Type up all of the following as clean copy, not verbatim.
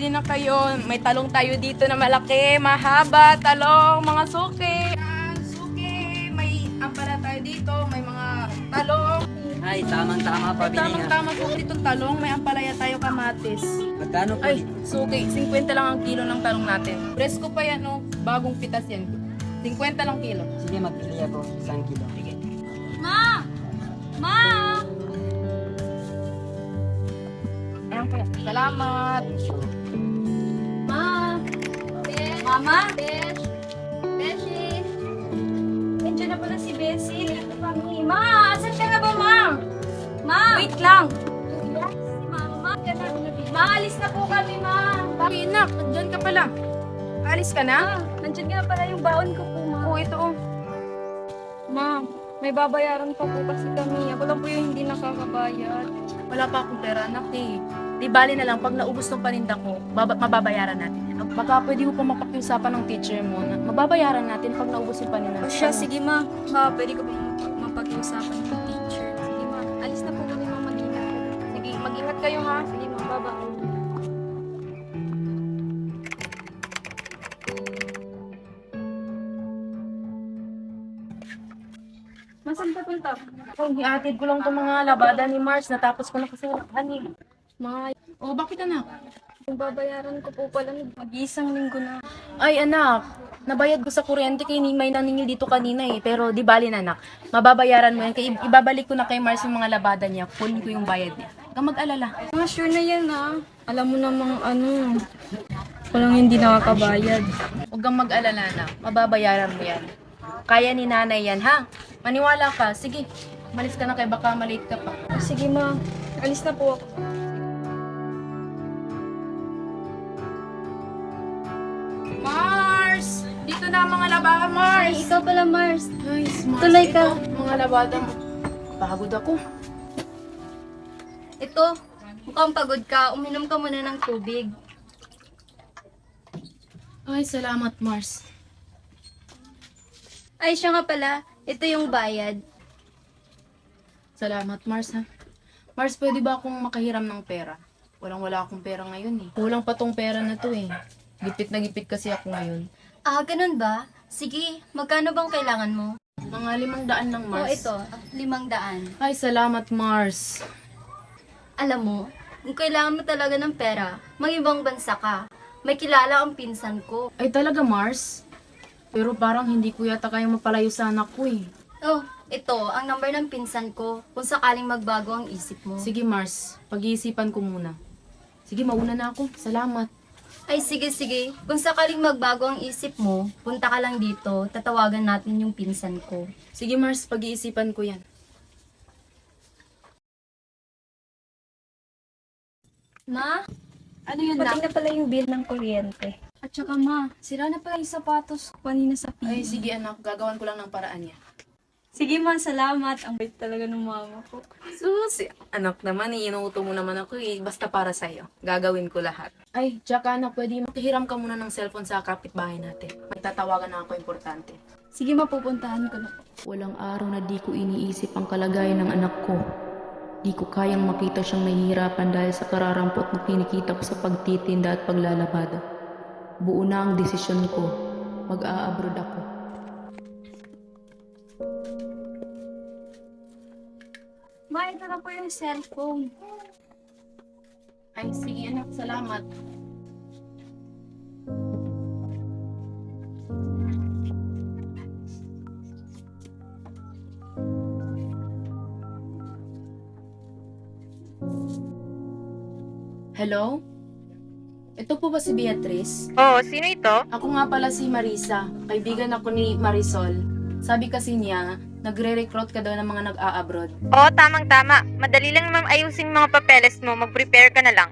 bumili na kayo. May talong tayo dito na malaki, mahaba, talong, mga suki. Yan, suki. May ampala tayo dito, may mga talong. Ay, tamang-tama pa, Bininga. Tamang-tama po dito talong, may ampalaya tayo kamatis. Magkano po? Ay, suki, 50 lang ang kilo ng talong natin. Presko pa yan, no? Bagong pitas yan. 50 lang kilo. Sige, magbili ako. 1 kilo. Sige. Ma! Ma! Ayan po. Salamat. Ma! Besh! Mama? Besh! Beshi! Nandiyan na pala si Bessie. Ito kami. Ma! Asan ka na ba, ma? Ma! Wait lang. Si Mama. Ma, alis na po kami, ma. Pinak, dyan ka pala. Alis ka na? Nandiyan nga pala yung baon ko po, ma. Oo, ito oh. Ma, may babayaran pa po kasi kami. Ako lang po yung hindi nakakabayad. Wala pa akong pera, anak eh. Di bali na lang, pag naubos ng paninda ko, mababayaran natin yan. Baka pwede mo pa mapakiusapan ng teacher mo na mababayaran natin pag naubos yung paninda. O siya, sige ma. Ma, pwede ko pong mapag-iusapan ng teacher. Sige ma, alis na po kami, ma. Mag-ingat. Sige, mag-ingat kayo ha. Sige ma, bye-bye. Masan ka punta? Oh, iatid ko lang itong mga labada ni Mars. Natapos ko na kasi eh. Ma, Oh, bakit anak? yung babayaran ko po pala mag-isang linggo na. Ay anak, nabayad ko sa kuryente kay may naningil dito kanina eh. Pero di bali na anak, mababayaran mo yan. Kaya ibabalik ko na kay Mars yung mga labada niya. Kunin ko yung bayad niya. Huwag kang mag-alala. Ma, sure na yan ha. Alam mo namang ano, walang hindi nakakabayad. Huwag kang mag-alala na. Mababayaran mo yan. Kaya ni nanay yan ha. Maniwala ka. Sige, malis ka na kay baka malate ka pa. Sige ma, alis na po ako. Mars! Dito na ang mga labada, Mars! Ay, ikaw pala Mars. Nice, Mars. Tuloy ka. Ito, mga labada mo. Pagod ako. Ito, mukhang pagod ka. Uminom ka muna ng tubig. Ay, salamat, Mars. Ay, siya nga pala. Ito yung bayad. Salamat, Mars, ha? Mars, pwede ba akong makahiram ng pera? Walang-wala akong pera ngayon, eh. Kulang pa tong pera na to, eh. Gipit na gipit kasi ako ngayon. Ah, ganun ba? Sige, magkano bang kailangan mo? Mga 500 lang, Mars. Oh, ito, 500. Ay, salamat, Mars. Alam mo, kung kailangan mo talaga ng pera, mag-ibang bansa ka. May kilala ang pinsan ko. Ay, talaga, Mars? Pero parang hindi ko yata kaya mapalayo sa anak ko, eh. Oh, ito, ang number ng pinsan ko kung sakaling magbago ang isip mo. Sige, Mars. Pag-iisipan ko muna. Sige, mauna na ako. Salamat. Ay, sige, sige. Kung sakaling magbago ang isip mo, punta ka lang dito, tatawagan natin yung pinsan ko. Sige, Mars. Pag-iisipan ko yan. Ma, Ano yun, pati na pala yung bill ng kuryente. At saka ma, sira na pala yung sapatos ko kanina sa Ay, PE. sige, anak. Gagawan ko lang ng paraan yan. Sige ma, salamat. Ang bait talaga ng mama ko. Sus, anak naman, inuuto mo naman ako eh. Basta para sa'yo. Gagawin ko lahat. Ay, tsaka anak, pwede makihiram ka muna ng cellphone sa kapitbahay natin. May tatawagan na ako importante. Sige ma, pupuntahan ko na. Walang araw na di ko iniisip ang kalagayan ng anak ko. Di ko kayang makita siyang nahihirapan dahil sa kararampot na kinikita ko sa pagtitinda at paglalabada. Buo na ang desisyon ko. Mag-a-abroad ako. Ma, ito na po yung cellphone. Ay, sige anak, salamat. Hello? Ito po ba si Beatrice? Oo, sino ito? Ako nga pala si Marisa. Kaibigan ako ni Marisol. Sabi kasi niya, nagre-recruit ka daw ng mga nag-a-abroad. Oo, tamang-tama. Madali lang naman ayusin mga papeles mo. Mag-prepare ka na lang.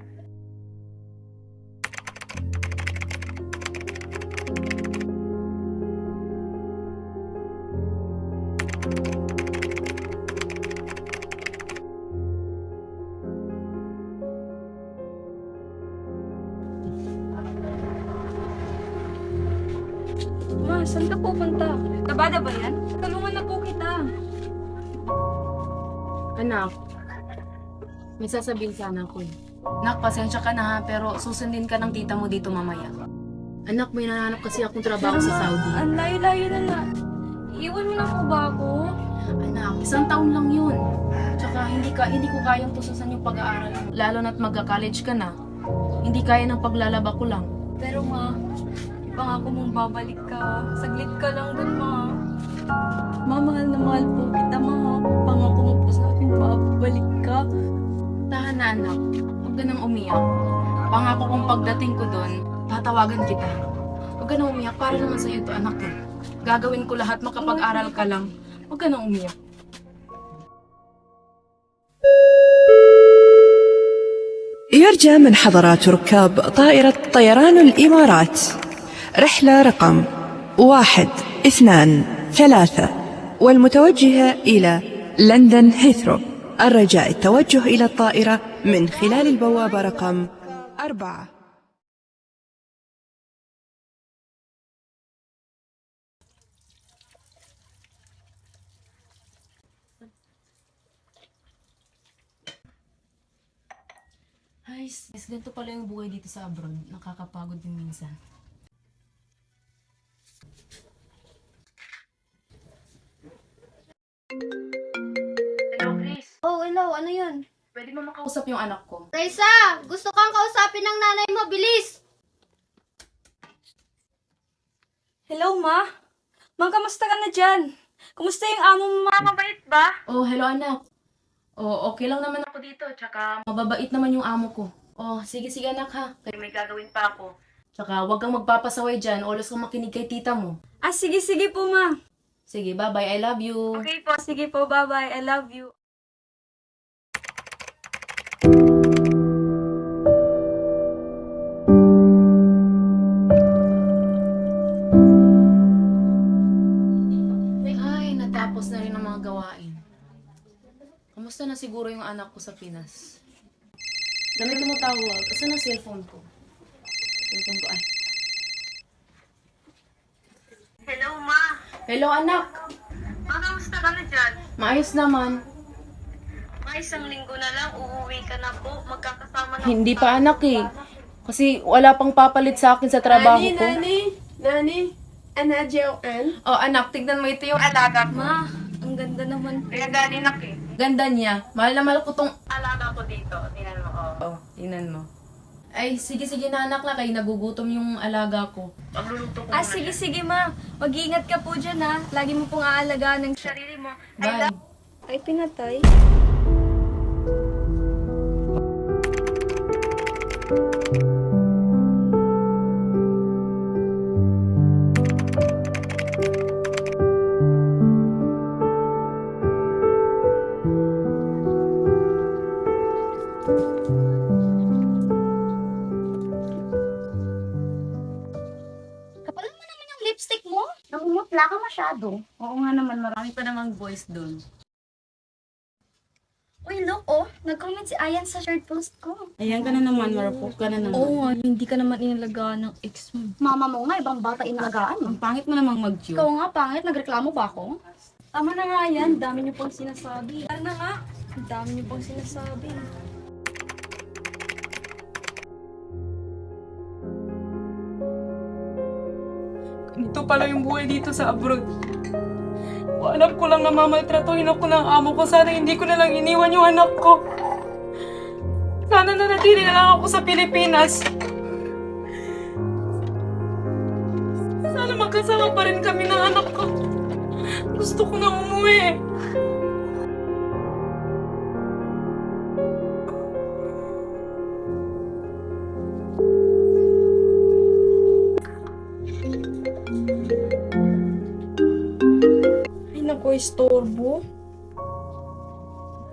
Ma, saan ka pupunta? Labada ba yan? Tulungan na po kita. Anak, may sasabihin sana ako eh. Nak, pasensya ka na ha, pero susundin ka ng tita mo dito mamaya. Anak, may nananap kasi akong trabaho sa Saudi. Ang layo-layo na na. Iwan mo na po ba ako? Anak, 1 taon lang yun. Tsaka hindi ko kayang tususan yung pag-aaral. Lalo na't magka-college ka na. Hindi kaya ng paglalaba ko lang. Pero ma, ipangako mong babalik ka. Saglit ka lang dun, ma. Ma, mahal na mahal po kita, ma. Pangako mo po sa akin, babalik ka. Tahan na anak, huwag ka nang umiyak. Pangako kong pagdating ko doon, tatawagan kita. Huwag ka nang umiyak, para naman sa'yo to anak eh. Gagawin ko lahat, makapag-aral ka lang. Huwag ka nang umiyak. يرجى من حضرات ركاب طائرة طيران الإمارات رحلة رقم 123 والمتوجهة إلى لندن هيثرو الرجاء التوجه إلى الطائرة من خلال البوابة رقم 4. Ay, ganito pala yung buhay dito sa abroad. Nakakapagod din minsan. Hello, Chris. Oh, hello. Ano yun? Pwede mo makausap yung anak ko? Raisa! Gusto kang kausapin ng nanay mo. Bilis! Hello, ma. Ma, kamusta ka na dyan? Kumusta yung amo mo, ma? Mabait ba? Oh, hello anak. Oh, okay lang naman ako dito. Tsaka mababait naman yung amo ko. Oh, sige anak ha. Kaya may gagawin pa ako. Tsaka huwag kang magpapasaway dyan. Always kang makinig kay tita mo. Ah, sige po, ma. Sige, bye-bye. I love you. Okay po, sige po. Bye-bye. I love you. Ay, natapos na rin ang mga gawain. Kamusta na siguro yung anak ko sa Pinas? Na may tumatawag. Asan ang cellphone ko? Cellphone ko ay. Hello, ma. Hello anak! Ma, kamusta ka na dyan? Maayos naman. Ma, isang linggo na lang, uuwi ka na po. Magkakasama na Hindi pa anak eh. Kasi wala pang papalit sa akin sa trabaho ko. Nani, anadyoan? Oh anak, tignan mo ito yung alaga ko. Ma, ang ganda naman. Kaya galing na eh. Ganda niya. Mahal na mahal ko tong... Alaga ko dito. Tingnan mo, oh. Oh, tingnan mo. Ay, sige na anak na kayo. Nagugutom yung alaga ko. Pagluluto ko Ah, muna sige, siya. ma. Mag-iingat ka po dyan, ha. Lagi mo pong aalagaan ng Sarili mo. Bye. Ay, pinatay. Kapal mo naman yung lipstick mo. Namumutla ka masyado. Oo nga naman, marami pa namang boys doon. Uy, look, oh. Nag-comment si Ayan sa shirt post ko. Ayan ka na naman, marupok ka na naman. Oo nga, hindi ka naman inalagaan ng ex mo. Mama mo nga, ibang bata inalagaan. Ang pangit mo namang mag-joke. Ikaw nga, pangit. Nagreklamo ba ako? Tama na nga yan, dami niyo pang sinasabi. Tara na nga, ang dami niyo pang sinasabi. Ganito pala yung buhay dito sa abroad. Alam ko lang na mamaltratuhin ako ng amo ko. Sana hindi ko na lang iniwan yung anak ko. Sana nanatili na lang ako sa Pilipinas. Sana magkasama pa rin kami ng anak ko. Gusto ko na umuwi. Ay, naku, istorbo.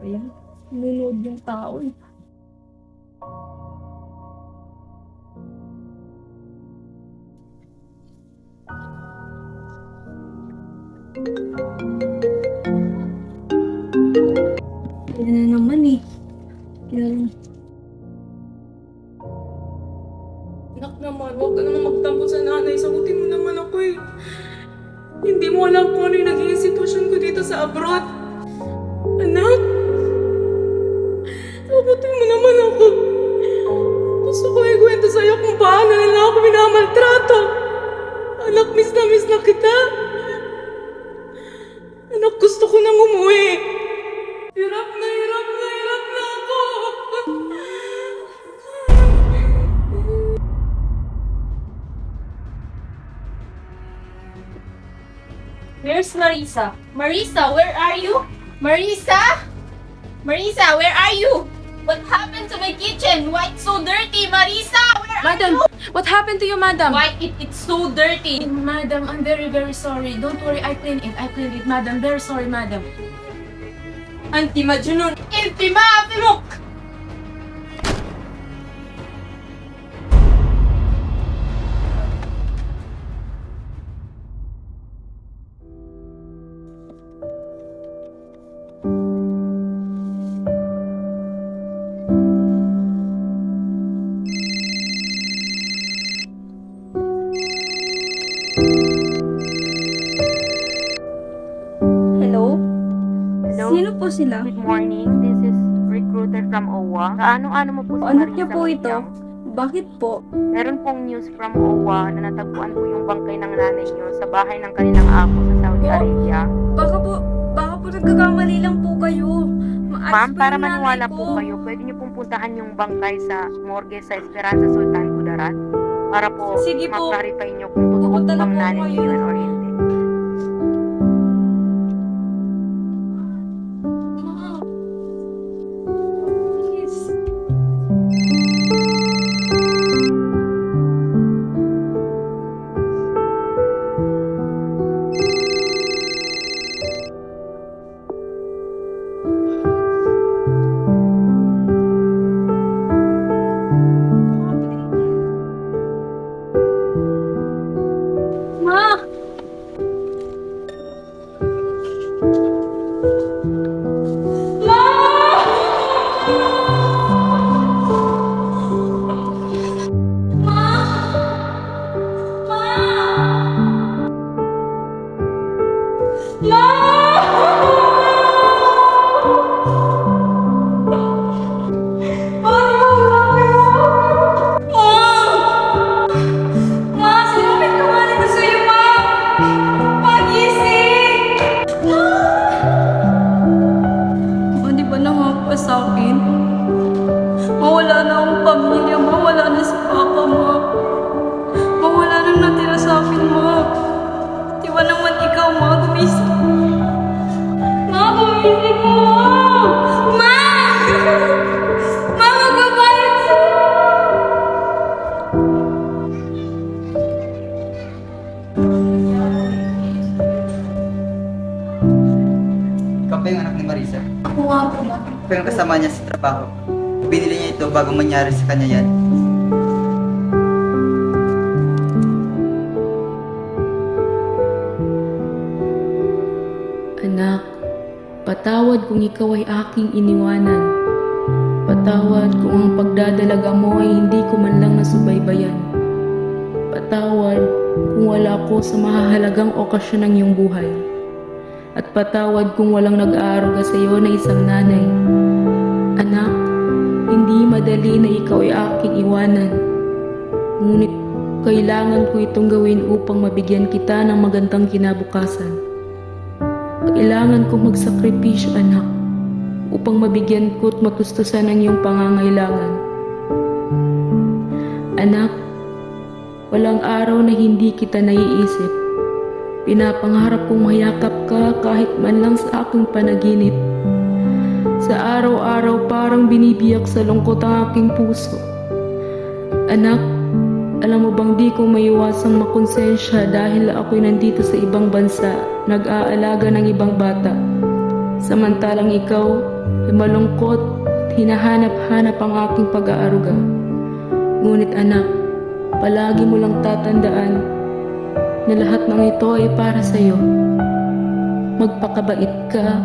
Ayan, nunod yung tao eh. Yan na naman eh. Yan. Anak naman, huwag ka naman magtampo sa nanay. Sagutin mo naman ako eh. Hindi mo alam kung ano yung naging sitwasyon ko dito sa abroad. Anak! Sagutin mo naman ako. Namiss na kita. Anak, gusto ko nang umuwi. Hirap na ako. Where's Marisa? Marisa, where are you? Marisa? Marisa, where are you? What happened to my kitchen? Why it's so dirty? Marisa, where are Madam, you? what happened to you, madam? Why it's so dirty? Madam, I'm very, very sorry. Don't worry, I cleaned it, madam. Very sorry, madam. Auntie Majnun, Inti Maafimok! Hello? Sino po sila? Good morning. This is recruiter from OWA. Kaano-ano mo po si Anak Marisa niyo po ito? Mayang? Bakit po? Meron pong news from OWA na natagpuan po yung bangkay ng nanay niyo sa bahay ng kanilang amo sa Saudi Oh. Arabia. Baka po nagkakamali lang po kayo. Ma'am, para maniwala po kayo, pwede niyo pong puntahan yung bangkay sa morgue sa Esperanza Sultan Kudarat para po Sige po. ma-clarify niyo kung totoo Pupunta na bang po nanay kayo. niyo yun or hindi. Ma! Ma! Sinapit ko nga nito sa'yo, Ma! Magising! Ma, di ba nangako sa akin? Mawala na akong pamilya, mawala na si Papa, Ma. Mawala na natira sa akin, Ma. Di ba naman ikaw, Ma, gumising? Ma, gumising mo! Ma! Ma, magbabayad sa'yo! Ikaw ba yung anak ni Marisa? Ako nga po, Ma. Pero kasama niya sa trabaho. Binili niya ito bago mangyari sa kanya yan. Anak, patawad kung ikaw ay aking iniwanan. Patawad kung ang pagdadalaga mo ay hindi ko man lang nasubaybayan. Patawad kung wala ko sa mahahalagang okasyon ng iyong buhay. At patawad kung walang nag-aaruga sa iyo na isang nanay. Anak, hindi madali na ikaw ay aking iwanan. Ngunit kailangan ko itong gawin upang mabigyan kita ng magandang kinabukasan. Kailangan kong magsakripisyo, anak, upang mabigyan ko at matustusan ang iyong pangangailangan. Anak, walang araw na hindi kita naiisip. Pinapangarap kong mayakap ka kahit man lang sa aking panaginip. Sa araw-araw parang binibiyak sa lungkot ang aking puso. Anak, alam mo bang di ko maiwasang makonsensya dahil ako'y nandito sa ibang bansa, nag-aalaga ng ibang bata. Samantalang ikaw ay malungkot at hinahanap-hanap ang aking pag-aaruga. Ngunit anak, palagi mo lang tatandaan na lahat ng ito ay para sa iyo. Magpakabait ka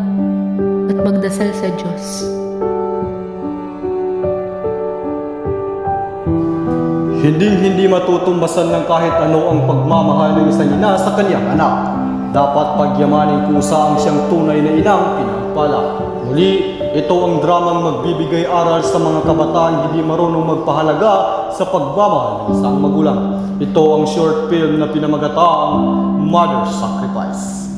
at magdasal sa Diyos. Hindi matutumbasan ng kahit ano ang pagmamahal ng isang ina sa kanyang anak. Dapat pagyamanin kusa ang siyang tunay na inang pinagpala. Muli, ito ang dramang magbibigay aral sa mga kabataan hindi marunong magpahalaga sa pagmamahal ng isang magulang. Ito ang short film na pinamagataang Mother Sacrifice.